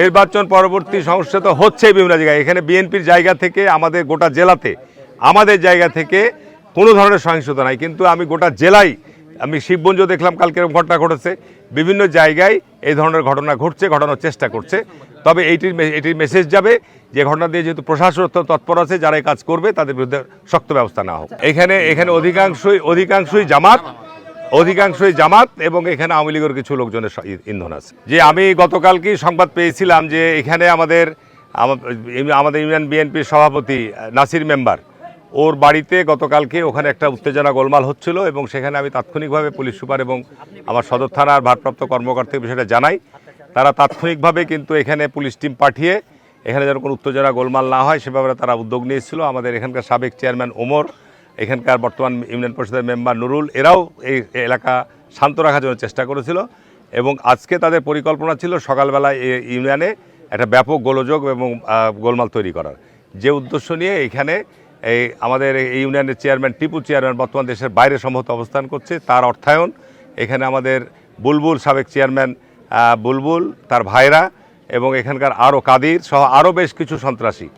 নির্বাচন পরবর্তী সমস্যা তো হচ্ছে বিভিন্ন জায়গায়। এখানে বিএনপির জায়গা থেকে আমাদের গোটা জেলাতে আমাদের জায়গা থেকে কোনো ধরনের সহিংসতা নাই, কিন্তু আমি গোটা জেলায় আমি শিবগঞ্জ দেখলাম কালকে এরকম ঘটনা ঘটেছে। বিভিন্ন জায়গায় এই ধরনের ঘটনা ঘটছে, ঘটানোর চেষ্টা করছে। তবে এইটির মেসেজ যাবে যে ঘটনা দিয়ে যেহেতু প্রশাসন তৎপর আছে, যারা এই কাজ করবে তাদের বিরুদ্ধে শক্ত ব্যবস্থা নেওয়া হোক। এখানে অধিকাংশই জামাত এবং এখানে আওয়ামী লীগের কিছু লোকজনের ইন্ধন আছে। যে আমি গতকালকে সংবাদ পেয়েছিলাম যে এখানে আমাদের ইউনিয়ন বিএনপির সভাপতি নাসির মেম্বার, ওর বাড়িতে গতকালকে ওখানে একটা উত্তেজনা গোলমাল হচ্ছিল এবং সেখানে আমি তাৎক্ষণিকভাবে পুলিশ সুপার এবং আমার সদর থানার ভারপ্রাপ্ত কর্মকর্তাকে বিষয়টা জানাই। তারা তাৎক্ষণিকভাবে কিন্তু এখানে পুলিশ টিম পাঠিয়ে এখানে যেন কোনো উত্তেজনা গোলমাল না হয় সে ব্যাপারে তারা উদ্যোগ নিয়েছিল। আমাদের এখানকার সাবেক চেয়ারম্যান ওমর, এখানকার বর্তমান ইউনিয়ন পরিষদের মেম্বার নুরুল, এরাও এই এলাকা শান্ত রাখার জন্য চেষ্টা করেছিল এবং আজকে তাদের পরিকল্পনা ছিল সকালবেলায় এই ইউনিয়নে একটা ব্যাপক গোলযোগ এবং গোলমাল তৈরি করার, যে উদ্দেশ্য নিয়ে এখানে আমাদের এই ইউনিয়নের চেয়ারম্যান টিপু চেয়ারম্যান বর্তমান দেশের বাইরে সম্ভবত অবস্থান করছে, তার অর্থায়ন এখানে আমাদের বুলবুল সাবেক চেয়ারম্যান বুলবুল, তার ভাইরা এবং এখানকার আরও কাদির সহ আরও বেশ কিছু সন্ত্রাসী,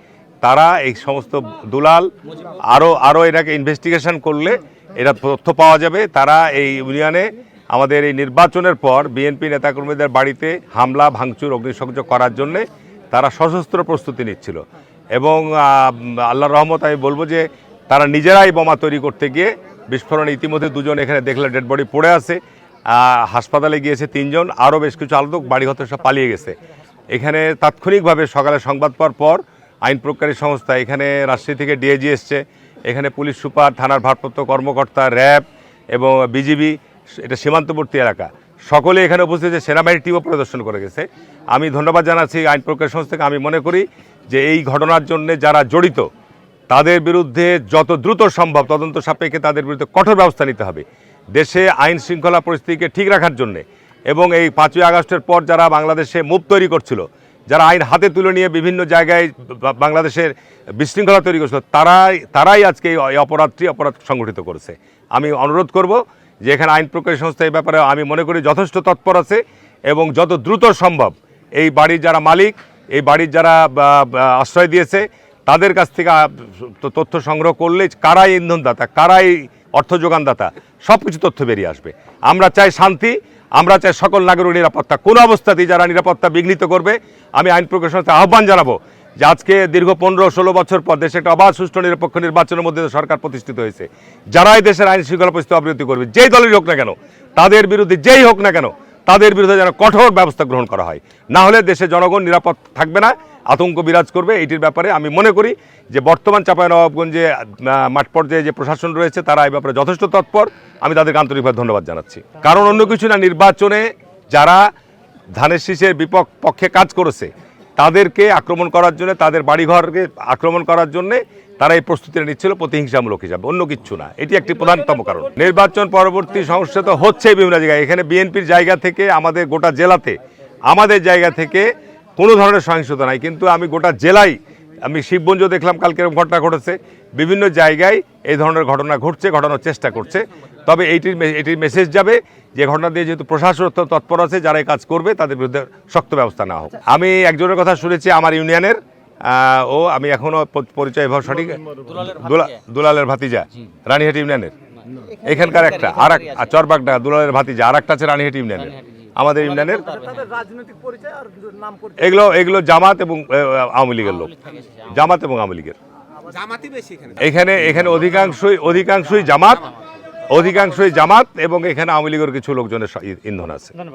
তারা এই সমস্ত দুলাল আরও এটাকে ইনভেস্টিগেশন করলে এটা তথ্য পাওয়া যাবে। তারা এই ইউনিয়নে আমাদের এই নির্বাচনের পর বিএনপি নেতাকর্মীদের বাড়িতে হামলা ভাঙচুর অগ্নিসংযোগ করার জন্যে তারা সশস্ত্র প্রস্তুতি নিচ্ছিল এবং আল্লাহর রহমত আমি বলবো যে তারা নিজেরাই বোমা তৈরি করতে গিয়ে বিস্ফোরণে ইতিমধ্যে দুজন এখানে দেখলে ডেড বডি পড়ে আছে, হাসপাতালে গিয়েছে 3 জন, আরও বেশ কিছু আলোচক বাড়ি হতে সব পালিয়ে গেছে। এখানে তাৎক্ষণিকভাবে সকালে সংবাদ পাওয়ার পর আইন প্রয়োগকারী সংস্থা, এখানে রাজশাহী থেকে ডিআইজি এসছে, এখানে পুলিশ সুপার, থানার ভারপ্রাপ্ত কর্মকর্তা, র্যাব এবং বিজিবি, এটা সীমান্তবর্তী এলাকা, সকলে এখানে উপস্থিত হয়েছে, সেনাবাহিনীর টিমও পরিদর্শন করে গেছে। আমি ধন্যবাদ জানাচ্ছি আইন প্রয়োগকারী সংস্থাকে। আমি মনে করি যে এই ঘটনার জন্য যারা জড়িত তাদের বিরুদ্ধে যত দ্রুত সম্ভব তদন্ত সাপেক্ষে তাদের বিরুদ্ধে কঠোর ব্যবস্থা নিতে হবে দেশে আইন শৃঙ্খলা পরিস্থিতিকে ঠিক রাখার জন্যে। এবং এই 5ই আগস্টের পর যারা বাংলাদেশে মুভ তৈরি করছিল, যারা আইন হাতে তুলে নিয়ে বিভিন্ন জায়গায় বাংলাদেশের বিশৃঙ্খলা তৈরি করছিল, তারাই আজকে এই অপরাধ সংগঠিত করেছে। আমি অনুরোধ করব যে এখানে আইন প্রয়োগকারী সংস্থা এই ব্যাপারে আমি মনে করি যথেষ্ট তৎপর আছে এবং যত দ্রুত সম্ভব এই বাড়ির যারা মালিক, এই বাড়ির যারা আশ্রয় দিয়েছে তাদের কাছ থেকে তথ্য সংগ্রহ করলে কারাই ইন্ধনদাতা, কারাই অর্থ যোগানদাতা, সব কিছু তথ্য বেরিয়ে আসবে। আমরা চাই শান্তি, আমরা চাই সকল নাগরিক নিরাপত্তা। কোনো অবস্থাতেই যারা নিরাপত্তা বিঘ্নিত করবে আমি আইন প্রয়োগকারী সংস্থাকে আহ্বান জানাবো যে আজকে দীর্ঘ 15-16 বছর পর দেশে একটা অবাধ সুষ্ঠু নিরপেক্ষ নির্বাচনের মধ্যে সরকার প্রতিষ্ঠিত হয়েছে। যারাই দেশের আইন শৃঙ্খলা পরিস্থিতি অবনতি করবে, যেই দলেরই হোক না কেন, তাদের বিরুদ্ধে যেই হোক না কেন, তাদের বিরুদ্ধে যেন কঠোর ব্যবস্থা গ্রহণ করা হয়, না হলে দেশে জনগণ নিরাপদ থাকবে না, আতঙ্ক বিরাজ করবে। এইটির ব্যাপারে আমি মনে করি যে বর্তমান চাঁপাইনবাবগঞ্জে মাঠ পর্যায়ে যে প্রশাসন রয়েছে তারা এই ব্যাপারে যথেষ্ট তৎপর। আমি তাদেরকে আন্তরিকভাবে ধন্যবাদ জানাচ্ছি। কারণ অন্য কিছু না, নির্বাচনে যারা ধানের শীষের পক্ষে কাজ করেছে তাদেরকে আক্রমণ করার জন্য, তাদের বাড়িঘরকে আক্রমণ করার জন্য তারা এই প্রস্তুতিটা নিচ্ছিল প্রতিহিংসামূলক হিসাবে, অন্য কিচ্ছু না। এটি একটি প্রধানতম কারণ। নির্বাচন পরবর্তী সমস্যা তো হচ্ছে বিভিন্ন জায়গায়। এখানে বিএনপির জায়গা থেকে আমাদের গোটা জেলাতে আমাদের জায়গা থেকে কোনো ধরনের সহিংসতা নাই, কিন্তু আমি গোটা জেলায় আমি শিবগঞ্জ দেখলাম কালকে এরকম ঘটনা ঘটেছে। বিভিন্ন জায়গায় এই ধরনের ঘটনা ঘটছে, ঘটানোর চেষ্টা করছে। তবে এইটির মেসেজ যাবে যে ঘটনা দিয়ে যেহেতু প্রশাসন তৎপর আছে, যারা এই কাজ করবে তাদের বিরুদ্ধে শক্ত ব্যবস্থা নেওয়া হোক। আমি একজনের কথা শুনেছি আমার ইউনিয়নের, আমি এখনও পরিচয় সঠিক, দুলালের ভাতিজা, রানীহাটি ইউনিয়নের এখানকার একটা, আর চরবাগডা দুলালের ভাতিজা, আর একটা আছে রানীহাটি ইউনিয়নের, আমাদের ইউনিয়নের। এগুলো জামাত এবং আওয়ামী লীগের লোক, জামাত এবং আওয়ামী লীগের। এখানে অধিকাংশই জামাত এবং এখানে আওয়ামী লীগের কিছু লোকজনের ইন্ধন আছে।